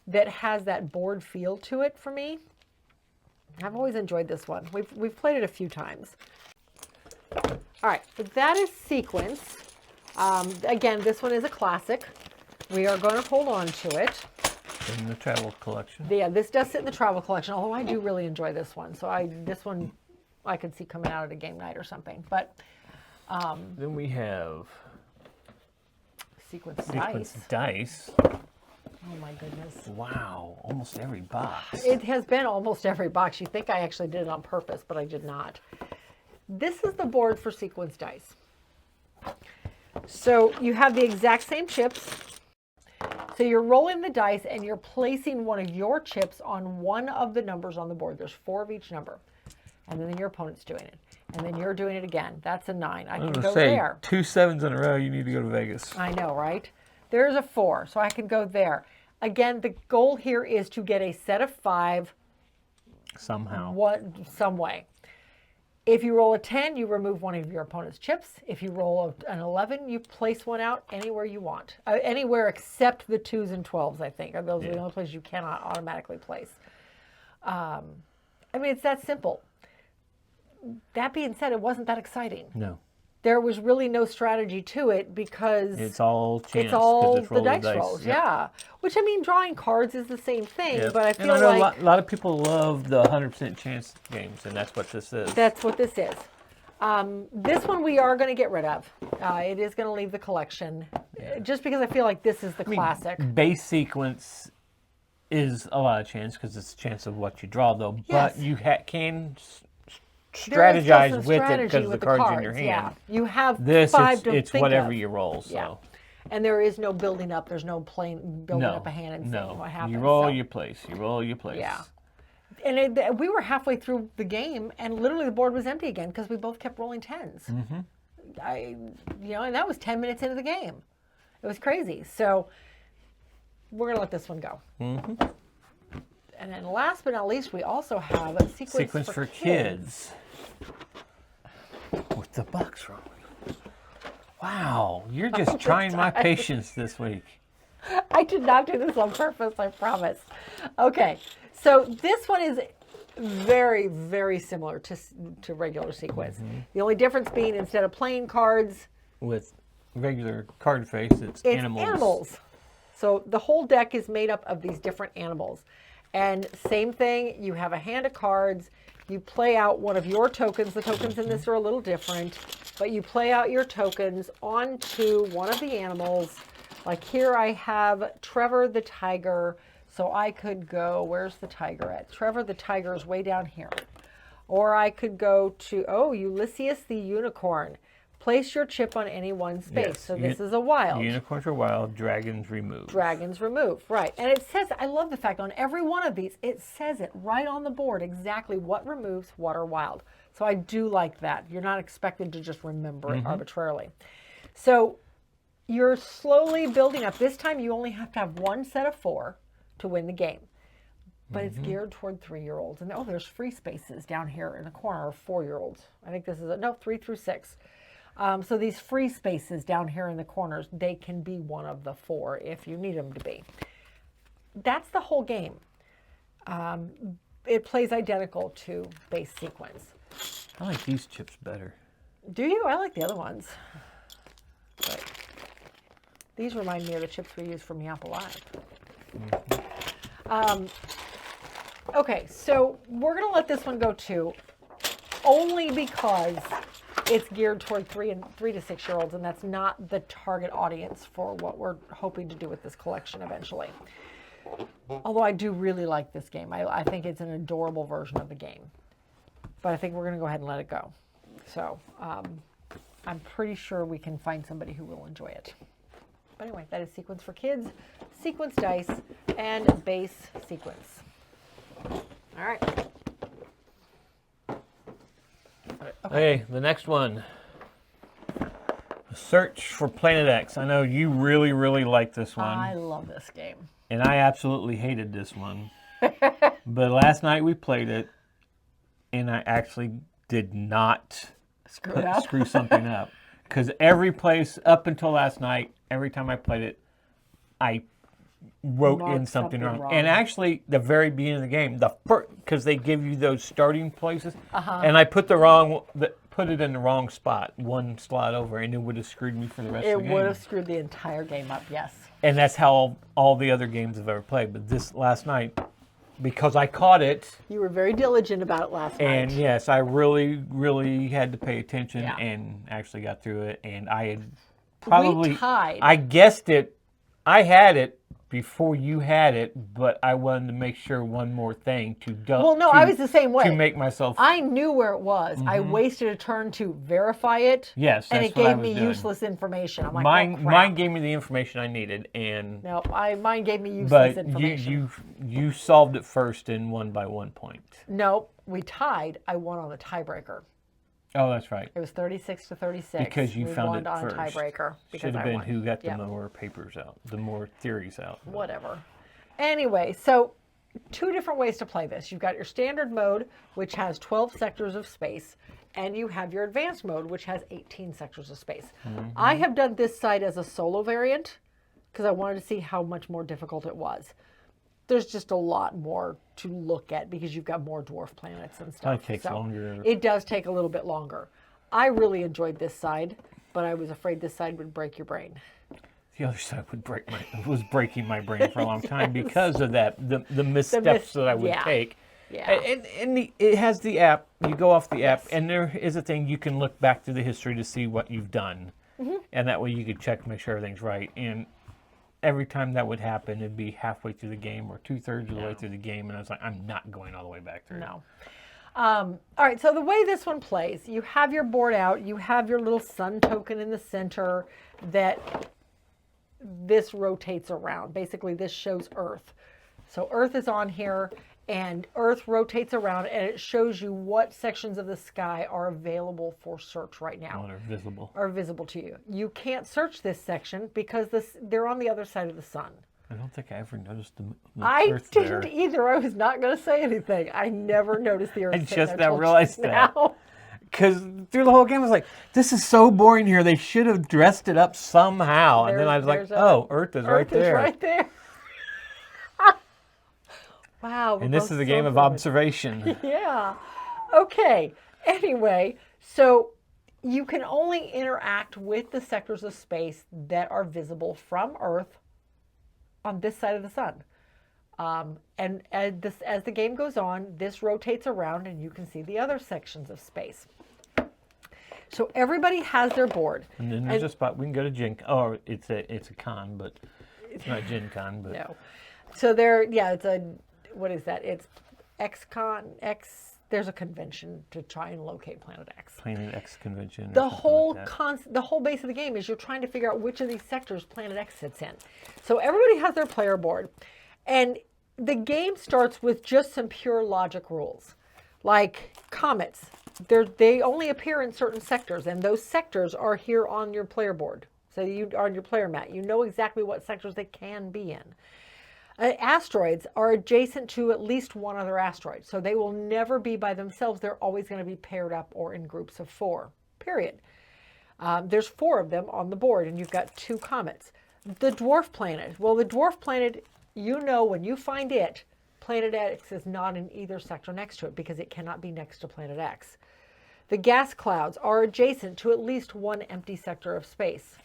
that has that board feel to it for me. I've always enjoyed this one. We've played it a few times. All right, so that is Sequence. Again, this one is a classic. We are going to hold on to it. In the travel collection. Yeah, this does sit in the travel collection, although I do really enjoy this one. So this one I could see coming out at a game night or something. But then we have Sequence Dice. Oh my goodness. Wow, almost every box. It has been almost every box. You think I actually did it on purpose, but I did not. This is the board for Sequence Dice. So you have the exact same chips. So you're rolling the dice and you're placing one of your chips on one of the numbers on the board. There's 4 of each number. And then your opponent's doing it. And then you're doing it again. That's a 9. I can go there. 2 7s in a row, you need to go to Vegas. I know, right? There's a 4, so I can go there. Again, the goal here is to get a set of 5 somehow. Some way. If you roll a 10, you remove one of your opponent's chips. If you roll an 11, you place one out anywhere you want. Anywhere except the 2s and 12s, I think. Those are the only places you cannot automatically place. I mean, it's that simple. That being said, it wasn't that exciting. No. There was really no strategy to it because it's all chance. It's all the dice rolls, yeah. Which, I mean, drawing cards is the same thing, but I feel like a lot of people love the 100% chance games, and that's what this is. That's what this is. This one we are going to get rid of. It is going to leave the collection, just because I feel like this is the classic. Base sequence is a lot of chance because it's a chance of what you draw, though. Yes. But you can strategize with it because of the cards in your hand. Yeah. You have this, 5 to it's think whatever of. you roll. So. Yeah. And there is no building up. There's no building up a hand and seeing what happens. You roll, you place. You roll, you place. Yeah. And we were halfway through the game, and literally the board was empty again because we both kept rolling 10s. Mm-hmm. And that was 10 minutes into the game. It was crazy. So we're going to let this one go. Mm-hmm. And then last but not least, we also have a sequence for kids. With the box roll. Wow, you're just trying my patience this week. I did not do this on purpose, I promise. Okay, so this one is very, very similar to regular sequence. Mm-hmm. The only difference being instead of playing cards with regular card face, it's animals. So the whole deck is made up of these different animals. And same thing, you have a hand of cards. You play out one of your tokens. The tokens in this are a little different, but you play out your tokens onto one of the animals. Like here I have Trevor the tiger, so I could go, where's the tiger at? Trevor the tiger is way down here. Or I could go to, Ulysses the unicorn. Place your chip on any one space. Yes. So this is a wild. Unicorns are wild, dragons removed. Dragons removed, right. And it says, I love the fact on every one of these, it says it right on the board exactly what removes, what are wild. So I do like that. You're not expected to just remember it arbitrarily. So you're slowly building up. This time you only have to have one set of 4 to win the game. But it's geared toward 3-year-olds. And there's free spaces down here in the corner of 4-year-olds. I think this is 3 through 6. So these free spaces down here in the corners, they can be one of the 4 if you need them to be. That's the whole game. It plays identical to base sequence. I like these chips better. Do you? I like the other ones. But these remind me of the chips we use for Meeple Live. Okay, so we're going to let this one go too, only because it's geared toward 3 to 6-year-olds, and that's not the target audience for what we're hoping to do with this collection eventually. Although I do really like this game. I think it's an adorable version of the game. But I think we're going to go ahead and let it go. So I'm pretty sure we can find somebody who will enjoy it. But anyway, that is Sequence for Kids, Sequence Dice, and Base Sequence. All right. Okay, the next one. Search for Planet X. I know you really, really like this one. I love this game. And I absolutely hated this one. But last night we played it, and I actually did not screw something up. Because every place, up until last night, every time I played it, I wrote in something wrong. And actually, the very beginning of the game, because they give you those starting places, and I put it in the wrong spot, one slot over, and it would have screwed me for the rest of the game. It would have screwed the entire game up, yes. And that's how all the other games I've ever played. But this last night, because I caught it. You were very diligent about it last night. And yes, I really, really had to pay attention and actually got through it. And I had probably, we tied. I guessed it. I had it before you had it, but I wanted to make sure one more thing to Well, no, I was the same way. To make myself... I knew where it was. I wasted a turn to verify it. Yes, and that's it what I gave was me doing. useless information. I'm like, mine gave me the information I needed, and... No, mine gave me useless information. But you solved it first and won by 1 point. No, we tied. I won on the tiebreaker. Oh, that's right. It was 36-36. Because you found it on first. Tiebreaker. Should have been who got the more papers out, the more theories out. But. Whatever. Anyway, so 2 different ways to play this. You've got your standard mode, which has 12 sectors of space, and you have your advanced mode, which has 18 sectors of space. I have done this side as a solo variant because I wanted to see how much more difficult it was. There's just a lot more to look at because you've got more dwarf planets and stuff. It takes longer. It does take a little bit longer. I really enjoyed this side, but I was afraid this side would break your brain. The other side was breaking my brain for a long time because of that, the missteps that I would take. Yeah. And it has the app. You go off the app, and there is a thing you can look back to the history to see what you've done. And that way you could check, make sure everything's right. And every time that would happen, it'd be halfway through the game or 2/3 of the way through the game, and I was like, I'm not going all the way back through. No. All right, so the way this one plays, you have your board out, you have your little sun token in the center that this rotates around. Basically, this shows Earth. So Earth is on here, and Earth rotates around, and it shows you what sections of the sky are available for search right now. Are visible to you. You can't search this section because they're on the other side of the sun. I don't think I ever noticed the I Earth didn't there. either. I was not going to say anything. I never noticed the Earth. I just now realized that. Because through the whole game, I was like, this is so boring here. They should have dressed it up somehow. And then I was like, oh, Earth is right there. Earth is right there. Wow. And this is a game of observation. Yeah. Okay. Anyway, so you can only interact with the sectors of space that are visible from Earth on this side of the sun. And as the game goes on, this rotates around and you can see the other sections of space. So everybody has their board. And then there's a spot we can go to Gen Con. Oh, it's a con, but it's not Gen Con. But. No. So it's a, what is that? It's XCon, there's a convention to try and locate Planet X. Planet X convention. The whole base of the game is you're trying to figure out which of these sectors Planet X sits in. So everybody has their player board. And the game starts with just some pure logic rules. Like comets. They only appear in certain sectors, and those sectors are here on your player board. So you are on your player mat. You know exactly what sectors they can be in. Asteroids are adjacent to at least one other asteroid. So they will never be by themselves. They're always going to be paired up or in groups of 4, period. There's 4 of them on the board, and you've got 2 comets. The dwarf planet. Well, the dwarf planet, you know when you find it, Planet X is not in either sector next to it because it cannot be next to Planet X. The gas clouds are adjacent to at least one empty sector of space.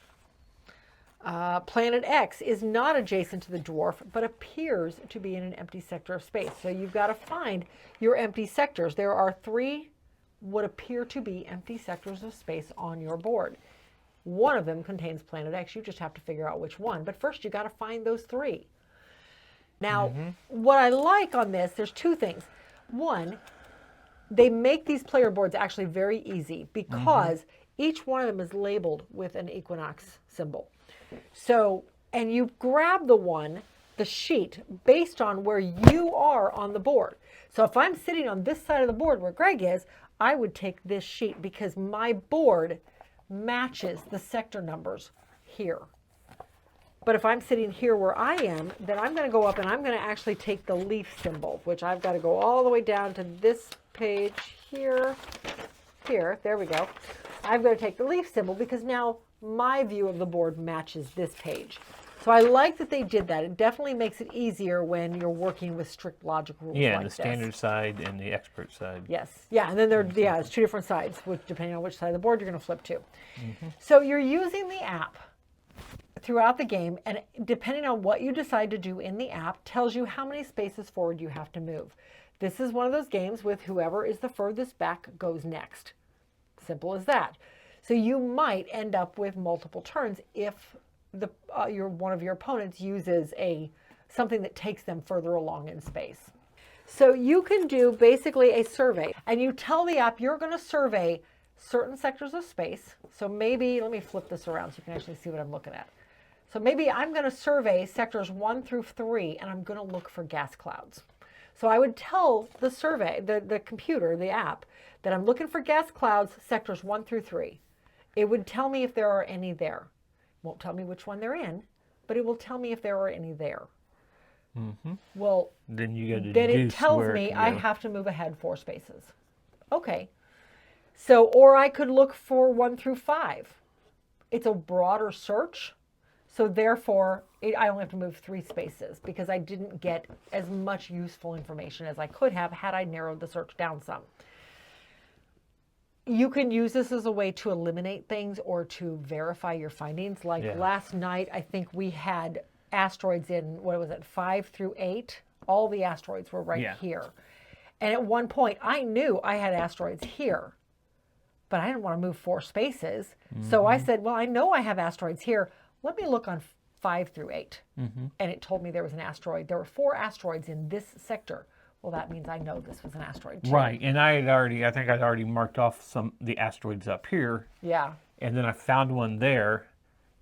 Planet X is not adjacent to the dwarf, but appears to be in an empty sector of space. So you've got to find your empty sectors. There are 3 what appear to be empty sectors of space on your board. One of them contains Planet X. You just have to figure out which one. But first, you got to find those 3. Now, what I like on this, there's 2 things. One, they make these player boards actually very easy because each one of them is labeled with an equinox symbol. So, and you grab the sheet, based on where you are on the board. So if I'm sitting on this side of the board where Greg is, I would take this sheet because my board matches the sector numbers here. But if I'm sitting here where I am, then I'm going to go up and I'm going to actually take the leaf symbol, which I've got to go all the way down to this page here. There we go. I've got to take the leaf symbol because now my view of the board matches this page. So I like that they did that. It definitely makes it easier when you're working with strict logic rules like this. Yeah, the standard side and the expert side. Yes. Yeah, and then it's 2 different sides, which depending on which side of the board you're going to flip to. So you're using the app throughout the game, and depending on what you decide to do in the app, tells you how many spaces forward you have to move. This is one of those games with whoever is the furthest back goes next. Simple as that. So you might end up with multiple turns if one of your opponents uses something that takes them further along in space. So you can do basically a survey, and you tell the app you're going to survey certain sectors of space. So maybe, let me flip this around so you can actually see what I'm looking at. So maybe I'm going to survey sectors 1 through 3, and I'm going to look for gas clouds. So I would tell the survey, the computer, the app, that I'm looking for gas clouds, sectors 1 through 3. It would tell me if there are any there. It won't tell me which one they're in, but it will tell me if there are any there. Mm-hmm. Well, then you got to then it tells me I have to move ahead 4 spaces. Okay. So, or I could look for 1 through 5. It's a broader search. So therefore, I only have to move 3 spaces because I didn't get as much useful information as I could have had I narrowed the search down some. You can use this as a way to eliminate things or to verify your findings. Like last night, I think we had asteroids in, what was it, 5 through 8? All the asteroids were right here. And at one point, I knew I had asteroids here, but I didn't want to move 4 spaces. So I said, well, I know I have asteroids here. Let me look on 5 through 8. And it told me there was an asteroid. There were 4 asteroids in this sector. Well, that means I know this was an asteroid too. Right, and I think I'd already marked off the asteroids up here. Yeah. And then I found one there,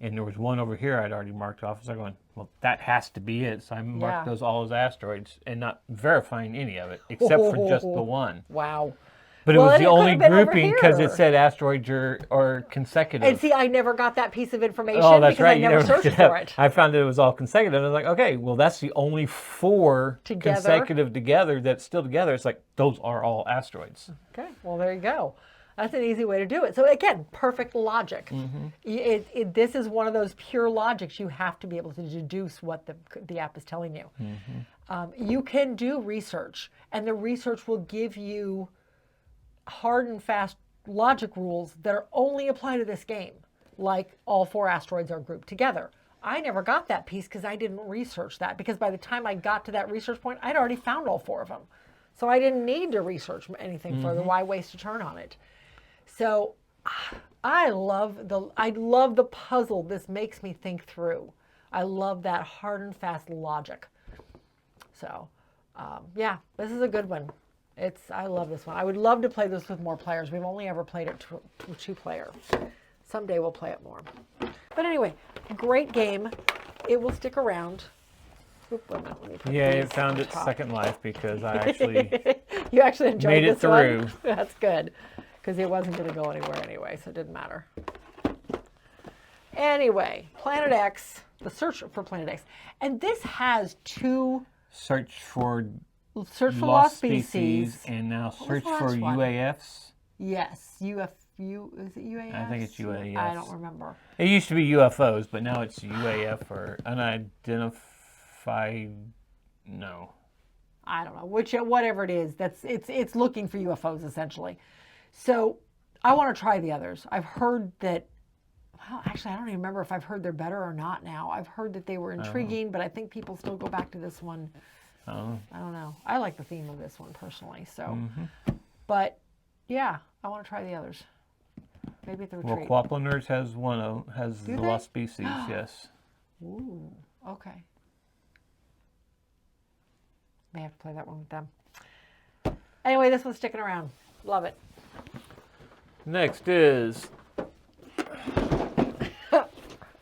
and there was one over here I'd already marked off. So I'm going, well, that has to be it. So I marked those all as asteroids and not verifying any of it, except for just the one. Wow. But it was the only grouping because it said asteroids or consecutive. And see, I never got that piece of information because I never searched for it. I found it was all consecutive. I was like, okay, well, that's the only 4 consecutive together that's still together. It's like, those are all asteroids. Okay, well, there you go. That's an easy way to do it. So again, perfect logic. This is one of those pure logics. You have to be able to deduce what the app is telling you. You can do research, and the research will give you hard and fast logic rules that are only apply to this game, like all 4 asteroids are grouped together. I never got that piece because I didn't research that, because by the time I got to that research point, I'd already found all 4 of them. So I didn't need to research anything further. Why waste a turn on it? So I love the puzzle this makes me think through. I love that hard and fast logic. So yeah, this is a good one. I love this one. I would love to play this with more players. We've only ever played it 2 player. Someday we'll play it more. But anyway, great game. It will stick around. Oop, it found its second life because I actually you actually enjoyed made it through. One? That's good, because it wasn't going to go anywhere anyway, so it didn't matter. Anyway, Planet X, the search for Planet X, and this has 2 search for lost species, and now search for UAFs. Yes, is it UAFs? I think it's UAFs. I don't remember. It used to be UFOs, but now it's UAF or unidentified. No, I don't know. Whatever it is, it's looking for UFOs essentially. So I want to try the others. I've heard that. Well, actually, I don't even remember if I've heard they're better or not now. I've heard that they were intriguing, but I think people still go back to this one. I don't know. I like the theme of this one personally. So, but yeah, I want to try the others. Maybe at the retreat. Well, Quapla Nerds has the lost species. Yes. Ooh. Okay. May have to play that one with them. Anyway, this one's sticking around. Love it. Next is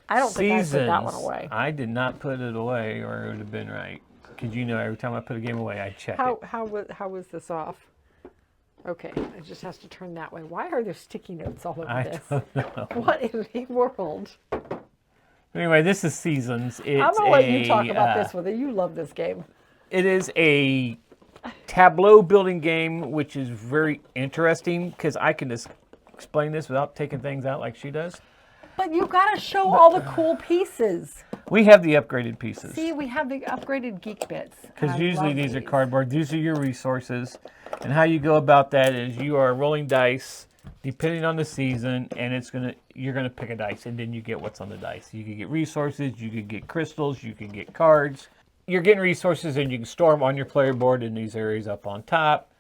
I don't think I put that one away. I did not put it away, or it would have been right. Because every time I put a game away, I check it. How was this off? Okay, it just has to turn that way. Why are there sticky notes all over this? I don't know. What in the world? Anyway, this is Seasons. I'm going to let you talk about this one. You love this game. It is a tableau building game, which is very interesting because I can just explain this without taking things out like she does. But you got to show all the cool pieces. We have the upgraded pieces. See, we have the upgraded Geek bits. Because usually these are cardboard. These are your resources. And how you go about that is you are rolling dice depending on the season, and you're gonna pick a dice, and then you get what's on the dice. You can get resources, you can get crystals, you can get cards. You're getting resources, and you can store them on your player board in these areas up on top.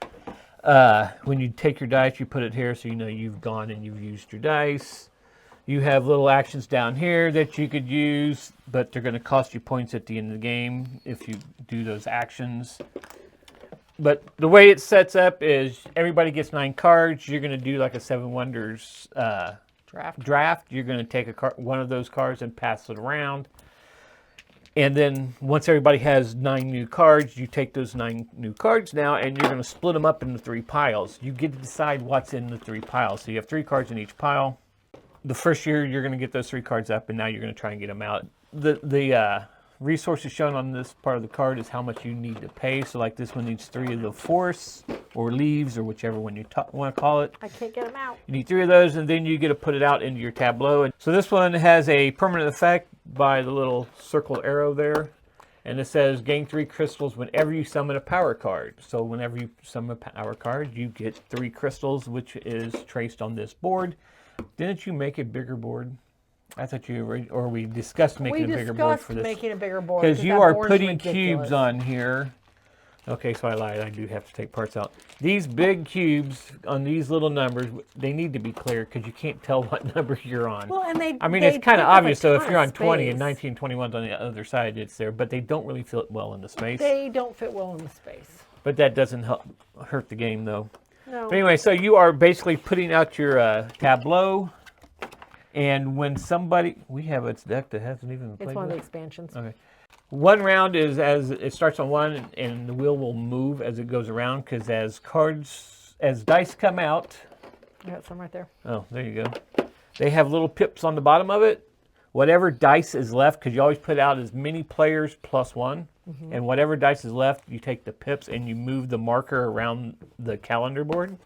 When you take your dice, you put it here so you know you've gone and you've used your dice. You have little actions down here that you could use, but they're going to cost you points at the end of the game if you do those actions. But the way it sets up is everybody gets 9 cards. You're going to do like a 7 Wonders draft. You're going to take one of those cards and pass it around. And then once everybody has 9 new cards, you take those 9 new cards now and you're going to split them up into 3 piles. You get to decide what's in the 3 piles. So you have 3 cards in each pile. The first year you're going to get those 3 cards up, and now you're going to try and get them out. The resources shown on this part of the card is how much you need to pay. So like this one needs 3 of the forests or leaves or whichever one you want to call it. I can't get them out. You need 3 of those, and then you get to put it out into your tableau. And so this one has a permanent effect by the little circle arrow there. And it says gain 3 crystals whenever you summon a power card. So whenever you summon a power card, you get 3 crystals, which is traced on this board. Didn't you make a bigger board? I thought we discussed making a bigger board for this. We discussed making a bigger board. Because you are putting cubes on here. Okay, so I lied. I do have to take parts out. These big cubes on these little numbers, they need to be clear because you can't tell what number you're on. Well, and it's kind of obvious, though, if you're on 20 and 19, 21's on the other side, it's there. But they don't really fit well in the space. They don't fit well in the space. But that doesn't hurt the game, though. No. But anyway, so you are basically putting out your tableau. And when somebody... We have a deck that hasn't even been played. It's one of the expansions. Okay. One round is as it starts on 1, and the wheel will move as it goes around, because as dice come out... I got some right there. Oh, there you go. They have little pips on the bottom of it. Whatever dice is left, because you always put out as many players plus 1, and whatever dice is left, you take the pips and you move the marker around the calendar board.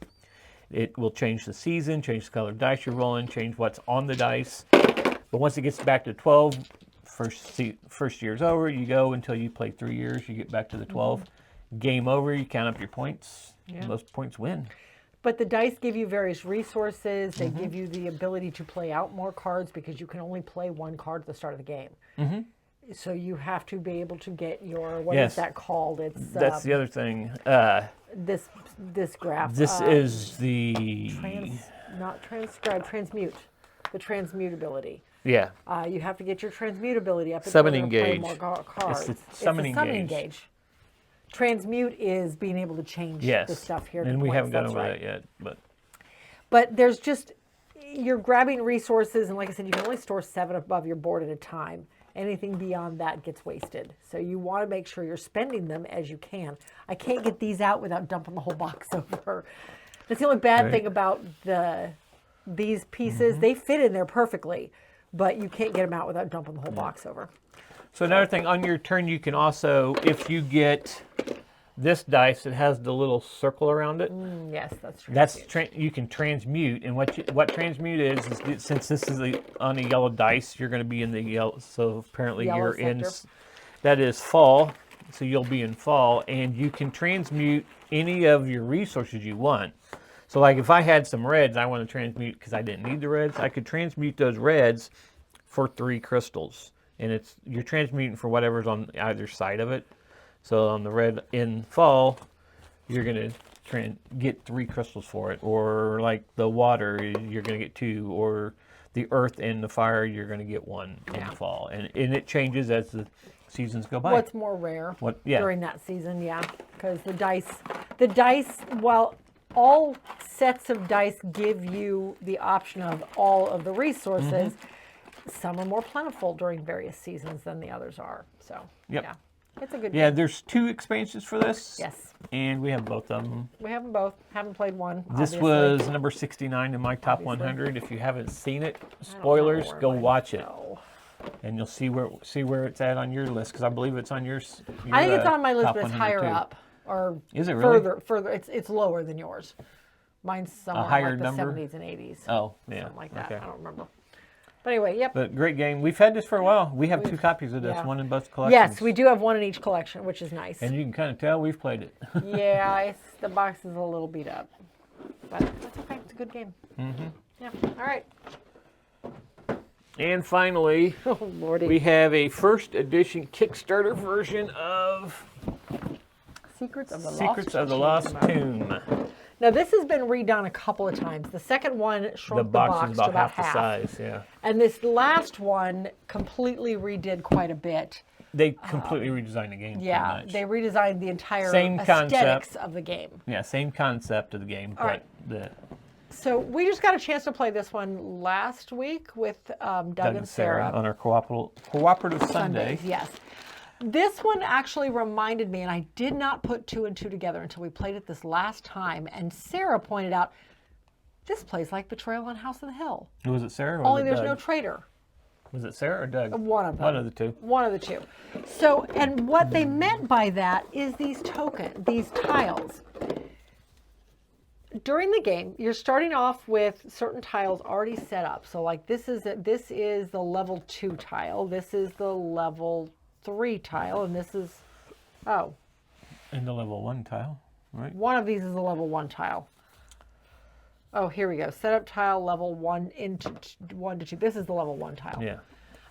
It will change the season, change the color of dice you're rolling, change what's on the dice. But once it gets back to 12, first year's over, you go until you play 3 years, you get back to the 12. Game over, you count up your points. Yeah. Most points win. But the dice give you various resources. They give you the ability to play out more cards because you can only play 1 card at the start of the game. So you have to be able to get your, what is that called? That's the other thing. This graph. This is the... Not transcribe, transmute. The transmutability. Yeah. You have to get your transmutability up. Summoning gauge. More cards. It's the summoning gauge. Transmute is being able to change the stuff here. And we haven't gone over that yet. But there's just, you're grabbing resources, and like I said, you can only store 7 above your board at a time. Anything beyond that gets wasted. So you want to make sure you're spending them as you can. I can't get these out without dumping the whole box over. That's the only bad thing about these pieces. They fit in there perfectly, but you can't get them out without dumping the whole box over. So another thing, on your turn, you can also, if you get this dice, it has the little circle around it. Yes, that's true. You can transmute, and what transmute is since this is on a yellow dice, you're going to be in the yellow. So apparently you're in. That is fall. So you'll be in fall, and you can transmute any of your resources you want. So like if I had some reds, I want to transmute because I didn't need the reds. I could transmute those reds for 3 crystals, and you're transmuting for whatever's on either side of it. So on the red in fall, you're going to get 3 crystals for it. Or like the water, you're going to get 2. Or the earth and the fire, you're going to get 1 in fall. And it changes as the seasons go by. What's more rare during that season, because the dice, while all sets of dice give you the option of all of the resources, some are more plentiful during various seasons than the others are. So, it's a good game. There's 2 expansions for this. Yes. And we have both of them. We have them both. Haven't played one, This was number 69 in my top 100. If you haven't seen it, spoilers, go watch it. And you'll see where it's at on your list, because I believe it's on yours. I think it's on my list, but it's higher up. Or is it really? Further. It's lower than yours. Mine's somewhere like the 70s and 80s. Oh, yeah. Something like that. I don't remember. But anyway, yep. But great game. We've had this for a while. We have 2 copies of this, one in both collections. Yes, we do have 1 in each collection, which is nice. And you can kind of tell we've played it. The box is a little beat up. But that's okay. It's a good game. Yeah. All right. And finally, we have a first edition Kickstarter version of Secrets of the Lost Tomb. Now, this has been redone a couple of times. The second one shrunk the box is to about half the size, yeah. And this last one completely redid quite a bit. They completely redesigned the game. Yeah, pretty much. they redesigned the entire Same aesthetics concept. of the game. Yeah, same concept of the game, but So we just got a chance to play this one last week with Doug and Sarah on our cooperative Sunday. Sundays, yes. This one actually reminded me, and I did not put 2 and 2 together until we played it this last time. And Sarah pointed out, this plays like Betrayal on House of the Hill. Was it Sarah? Or Only was it there's Doug? no traitor. Was it Sarah or Doug? One of them. One of the two. One of the two. So, and what they meant by that is these tiles. During the game, you're starting off with certain tiles already set up. So like this is the level 2 tile. This is the level 3 tile, and this is, And the level 1 tile, right? one of these is the level 1 tile. Oh, here we go. Setup tile level 1 into 1 to 2. This is the level 1 tile. Yeah.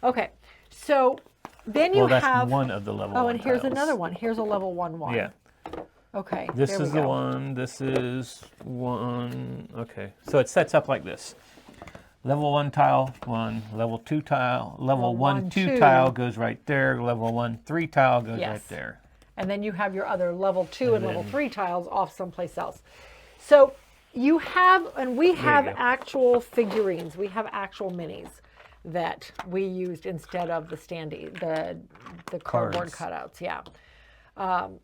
Okay. So then you that's have one of the level 1 Oh, and here's tiles. another one. Here's a level 1. Yeah. Okay. This there we is the go. one. This is one. Okay. So it sets up like this. Level 1 tile, 1. Level 2 tile. Level 1, 2 tile goes right there. Level 1, 3 tile goes right there. And then you have your other level 2 and level 3 tiles off someplace else. So you have, and we have actual figurines. We have actual minis that we used instead of the cardboard cutouts. Yeah.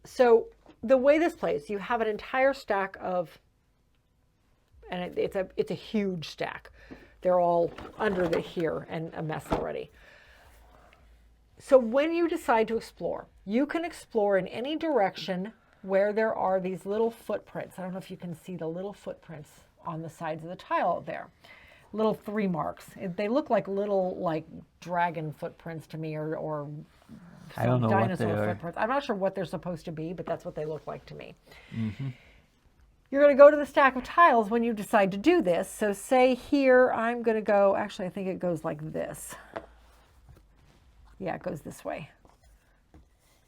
So the way this plays, you have an entire stack of, and it's a huge stack. They're all under here and a mess already. So when you decide to explore, you can explore in any direction where there are these little footprints. I don't know if you can see the little footprints on the sides of the tile there. Little 3 marks. They look like little dragon footprints to me, or I don't know dinosaur what they are. footprints. I'm not sure what they're supposed to be, but that's what they look like to me. Mm-hmm. You're going to go to the stack of tiles when you decide to do this. So say here, I'm going to go, actually I think it goes like this. Yeah, it goes this way.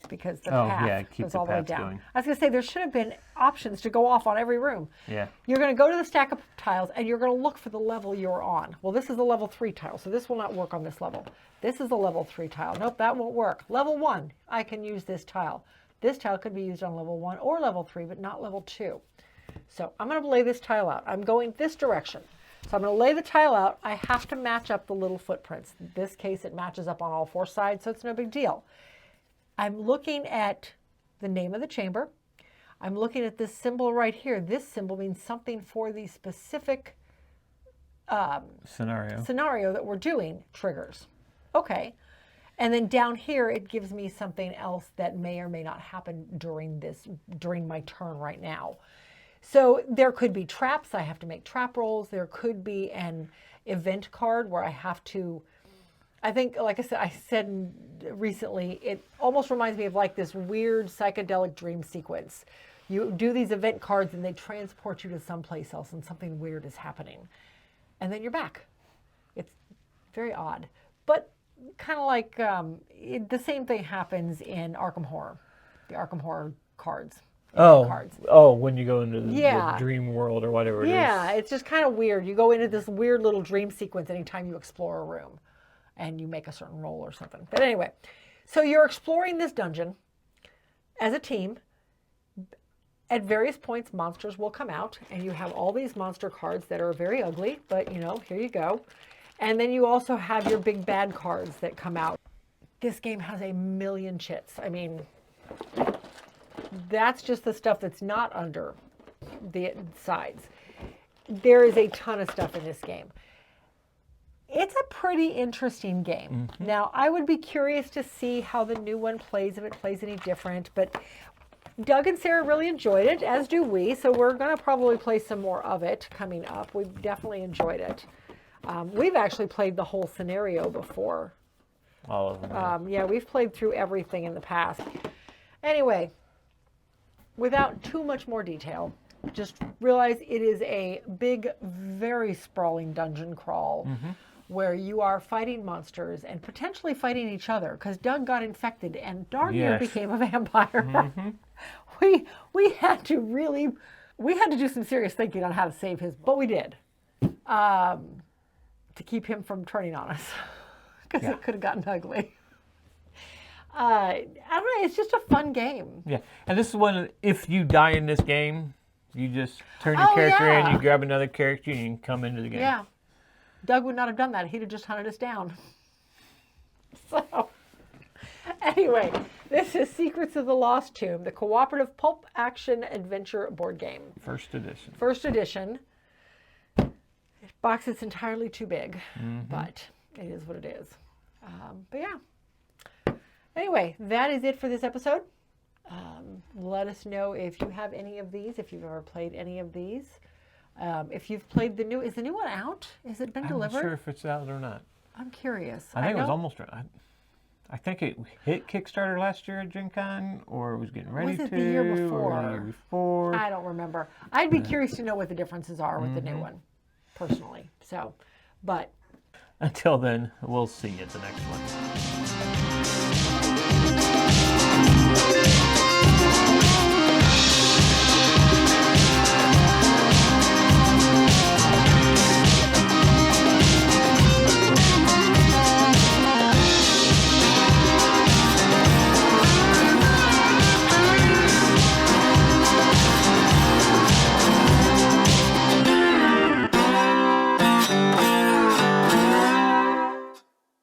Because the path goes all the way down. Going. I was going to say, there should have been options to go off on every room. Yeah. You're going to go to the stack of tiles, and you're going to look for the level you're on. Well, this is a level 3 tile, so this will not work on this level. This is a level 3 tile. Nope, that won't work. Level 1, I can use this tile. This tile could be used on level 1 or level 3, but not level 2. So I'm going to lay this tile out. I'm going this direction. So I'm going to lay the tile out. I have to match up the little footprints. In this case, it matches up on all 4 sides, so it's no big deal. I'm looking at the name of the chamber. I'm looking at this symbol right here. This symbol means something for the specific scenario that we're doing, triggers. Okay. And then down here, it gives me something else that may or may not happen during my turn right now. So there could be traps. I have to make trap rolls. There could be an event card where I have to, I think, like I said recently, it almost reminds me of like this weird psychedelic dream sequence. You do these event cards and they transport you to someplace else and something weird is happening. And then you're back. It's very odd. But kind of like the same thing happens in Arkham Horror, the Arkham Horror cards. When you go into the dream world or whatever it is. Yeah, it's just kind of weird. You go into this weird little dream sequence anytime you explore a room and you make a certain roll or something. But anyway, so you're exploring this dungeon as a team. At various points, monsters will come out, and you have all these monster cards that are very ugly, but here you go. And then you also have your big bad cards that come out. This game has a million chits. I mean, that's just the stuff that's not under the sides. There is a ton of stuff in this game. It's a pretty interesting game. Mm-hmm. Now, I would be curious to see how the new one plays, if it plays any different, but Doug and Sarah really enjoyed it, as do we, so we're going to probably play some more of it coming up. We've definitely enjoyed it. We've actually played the whole scenario before. All of them. Yeah, we've played through everything in the past. Anyway, without too much more detail, just realize it is a big, very sprawling dungeon crawl where you are fighting monsters and potentially fighting each other, because Doug got infected and darn near became a vampire. We had to really We had to do some serious thinking on how to save his, but we did. To keep him from turning on us. Because it could have gotten ugly. I don't know, it's just a fun game. Yeah, and this is one, if you die in this game, you just turn your character in, you grab another character, and you can come into the game. Yeah. Doug would not have done that. He'd have just hunted us down. So, anyway, this is Secrets of the Lost Tomb, the cooperative pulp action adventure board game. First edition. First edition. Box is entirely too big, but it is what it is. But yeah. Anyway, that is it for this episode. Let us know if you have any of these, if you've ever played any of these. If you've played the new, is the new one out? Has it been delivered? I'm not sure if it's out or not. I'm curious. I think it was almost. I think it hit Kickstarter last year at Gen Con, or it was getting ready to. Was it the year before? Or the year before? I don't remember. I'd be curious to know what the differences are with the new one, personally. So, but until then, we'll see you at the next one.